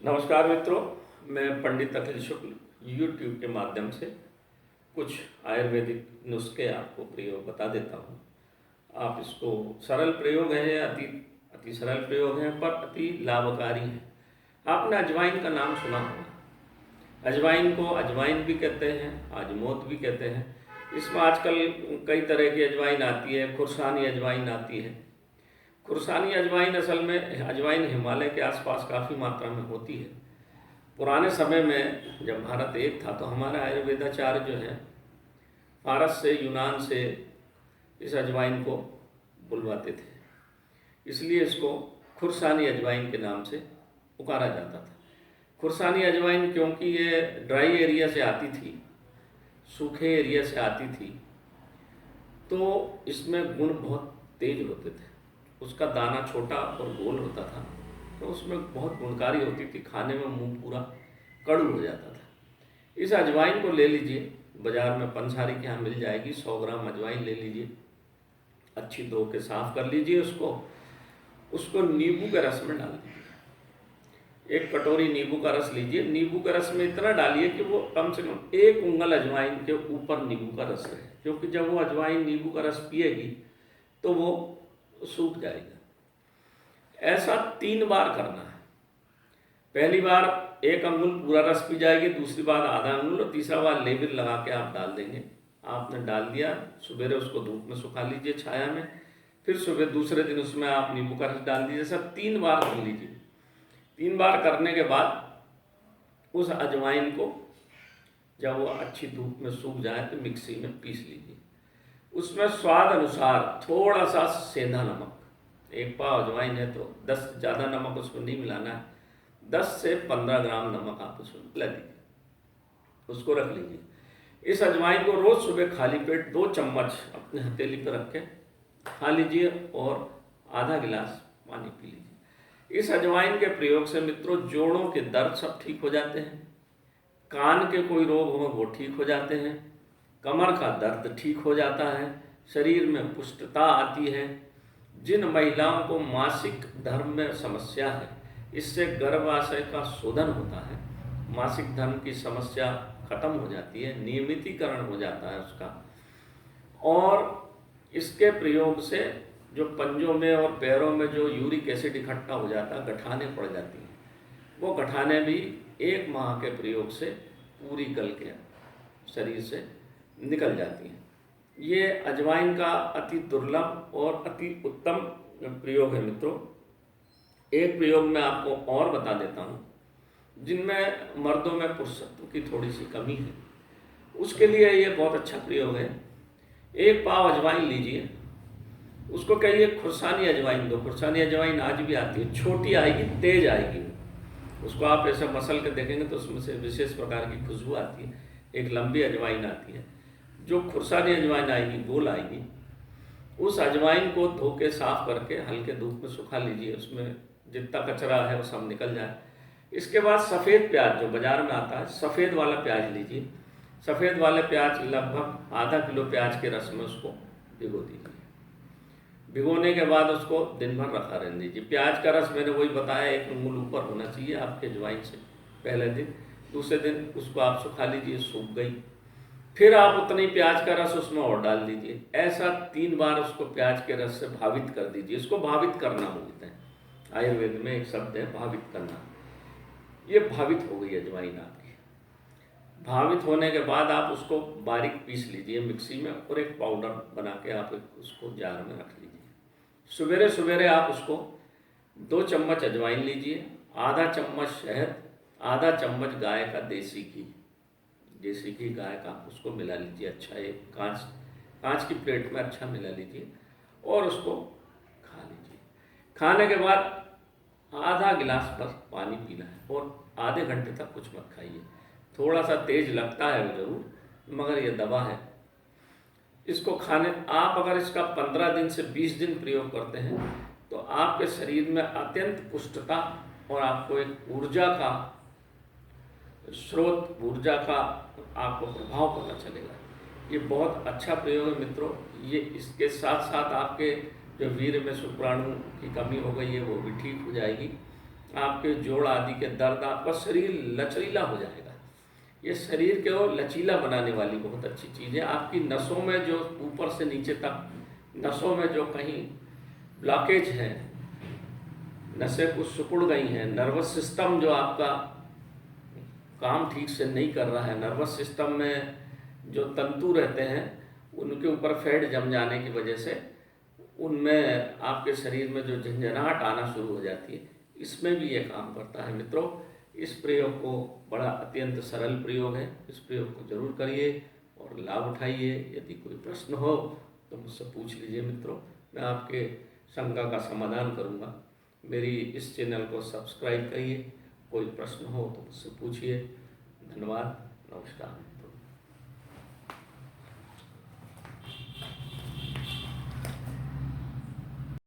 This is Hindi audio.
नमस्कार मित्रों, मैं पंडित अखिल शुक्ल यूट्यूब के माध्यम से कुछ आयुर्वेदिक नुस्खे आपको प्रयोग बता देता हूँ। आप इसको सरल प्रयोग है, अति अति सरल प्रयोग है पर अति लाभकारी है। आपने अजवाइन का नाम सुना होगा। अजवाइन को अजवाइन भी कहते हैं, आजमोत भी कहते हैं। इसमें आजकल कई तरह की अजवाइन आती है, खुरसानी अजवाइन आती है। खुरसानी अजवाइन असल में अजवाइन हिमालय के आसपास काफ़ी मात्रा में होती है। पुराने समय में जब भारत एक था तो हमारे आयुर्वेदाचार्य जो हैं फारस से, यूनान से इस अजवाइन को बुलवाते थे, इसलिए इसको खुरसानी अजवाइन के नाम से पुकारा जाता था। खुरसानी अजवाइन क्योंकि ये ड्राई एरिया से आती थी, सूखे एरिया से आती थी, तो इसमें गुण बहुत तेज होते थे। उसका दाना छोटा और गोल होता था, तो उसमें बहुत गुणकारी होती थी। खाने में मुंह पूरा कड़ू हो जाता था। इस अजवाइन को ले लीजिए, बाज़ार में पंसारी के यहाँ मिल जाएगी। 100 ग्राम अजवाइन ले लीजिए, अच्छी धो के साफ़ कर लीजिए। उसको नींबू के रस में डाल दीजिए। 1 कटोरी नींबू का रस लीजिए। नींबू के रस में इतना डालिए कि वो कम से कम 1 उंगल अजवाइन के ऊपर नींबू का रस रहे, क्योंकि जब वो अजवाइन नींबू का रस पिएगी तो वो सूख जाएगा। ऐसा 3 बार करना है। पहली बार 1 अंगुल पूरा रस पी जाएगी, दूसरी बार आधा अंगुल, और तीसरा बार लेबिल लगा के आप डाल देंगे। आपने डाल दिया, सुबह उसको धूप में सुखा लीजिए छाया में, फिर सुबह दूसरे दिन उसमें आप नींबू का रस डाल दीजिए। सब 3 बार कर लीजिए। 3 बार करने के बाद उस अजवाइन को जब वो अच्छी धूप में सूख जाए तो मिक्सी में पीस लीजिए। उसमें स्वाद अनुसार थोड़ा सा सेंधा नमक, 1 पाव अजवाइन है तो 10, ज़्यादा नमक उसमें नहीं मिलाना है, 10 से 15 ग्राम नमक आप उसमें मिला दीजिए। उसको रख लीजिए। इस अजवाइन को रोज़ सुबह खाली पेट 2 चम्मच अपने हथेली पर रख के खा लीजिए और आधा गिलास पानी पी लीजिए। इस अजवाइन के प्रयोग से मित्रों जोड़ों के दर्द सब ठीक हो जाते हैं, कान के कोई रोग हो वो ठीक हो जाते हैं, कमर का दर्द ठीक हो जाता है, शरीर में पुष्टता आती है। जिन महिलाओं को मासिक धर्म में समस्या है, इससे गर्भाशय का शोधन होता है, मासिक धर्म की समस्या खत्म हो जाती है, नियमितीकरण हो जाता है उसका। और इसके प्रयोग से जो पंजों में और पैरों में जो यूरिक एसिड इकट्ठा हो जाता है, गठाने पड़ जाती हैं, वो गठाने भी 1 माह के प्रयोग से पूरी गल के शरीर से निकल जाती हैं। ये अजवाइन का अति दुर्लभ और अति उत्तम प्रयोग है मित्रों। एक प्रयोग मैं आपको और बता देता हूँ, जिनमें मर्दों में पुरुषत्व की थोड़ी सी कमी है, उसके लिए ये बहुत अच्छा प्रयोग है। 1 पाव अजवाइन लीजिए, उसको कहिए खुरसानी अजवाइन दो। खुरसानी अजवाइन आज भी आती है, छोटी आएगी, तेज आएगी। उसको आप ऐसे मसल के देखेंगे तो उसमें से विशेष प्रकार की खुशबू आती है। एक लंबी अजवाइन आती है, जो खुरसानी अजवाइन आएगी, गोल आएगी। उस अजवाइन को धो के साफ करके हल्के धूप में सुखा लीजिए। उसमें जितना कचरा है वो सब निकल जाए। इसके बाद सफ़ेद प्याज जो बाज़ार में आता है, सफ़ेद वाला प्याज लीजिए। सफ़ेद वाले प्याज लगभग आधा किलो प्याज के रस में उसको भिगो दीजिए। भिगोने के बाद उसको दिन भर रखा रहने दीजिए। प्याज का रस मैंने वही बताया, 1 अंगुल ऊपर होना चाहिए आपके अजवाइन से। पहले दिन, दूसरे दिन उसको आप सुखा लीजिए, सूख गई, फिर आप उतनी प्याज का रस उसमें और डाल दीजिए। ऐसा 3 बार उसको प्याज के रस से भावित कर दीजिए। इसको भावित करना बोलते हैं, आयुर्वेद में एक शब्द है भावित करना। ये भावित हो गई अजवाइन आपकी। भावित होने के बाद आप उसको बारीक पीस लीजिए मिक्सी में, और एक पाउडर बना के आप उसको जार में रख लीजिए। सवेरे सवेरे आप उसको 2 चम्मच अजवाइन लीजिए, आधा चम्मच शहद, आधा चम्मच गाय का देसी घी गाय का, उसको मिला लीजिए। अच्छा, एक कांच की प्लेट में अच्छा मिला लीजिए और उसको खा लीजिए। खाने के बाद आधा गिलास बस पानी पीना है और आधे घंटे तक कुछ मत खाइए। थोड़ा सा तेज लगता है वो जरूर, मगर ये दवा है। इसको खाने आप अगर इसका 15 दिन से 20 दिन प्रयोग करते हैं तो आपके शरीर में अत्यंत पुष्टता और आपको एक ऊर्जा का स्रोत, ऊर्जा का आपको प्रभाव पता चलेगा। ये बहुत अच्छा प्रयोग है मित्रों। ये इसके साथ साथ आपके जो वीर्य में शुक्राणु की कमी हो गई है वो भी ठीक हो जाएगी। आपके जोड़ आदि के दर्द, आपका शरीर लचीला हो जाएगा। ये शरीर को लचीला बनाने वाली बहुत अच्छी चीज़ है। आपकी नसों में जो ऊपर से नीचे तक नसों में जो कहीं ब्लॉकेज है, नसें कुछ सिकुड़ गई हैं, नर्वस सिस्टम जो आपका काम ठीक से नहीं कर रहा है, नर्वस सिस्टम में जो तंतु रहते हैं उनके ऊपर फैट जम जाने की वजह से उनमें आपके शरीर में जो झंझनाहट आना शुरू हो जाती है, इसमें भी ये काम करता है। मित्रों, इस प्रयोग को बड़ा अत्यंत सरल प्रयोग है, इस प्रयोग को जरूर करिए और लाभ उठाइए। यदि कोई प्रश्न हो तो मुझसे पूछ लीजिए मित्रों, मैं आपके शंका का समाधान करूंगा। मेरी इस चैनल को सब्सक्राइब करिए, कोई प्रश्न हो तो मुझसे पूछिए। धन्यवाद, नमस्कार।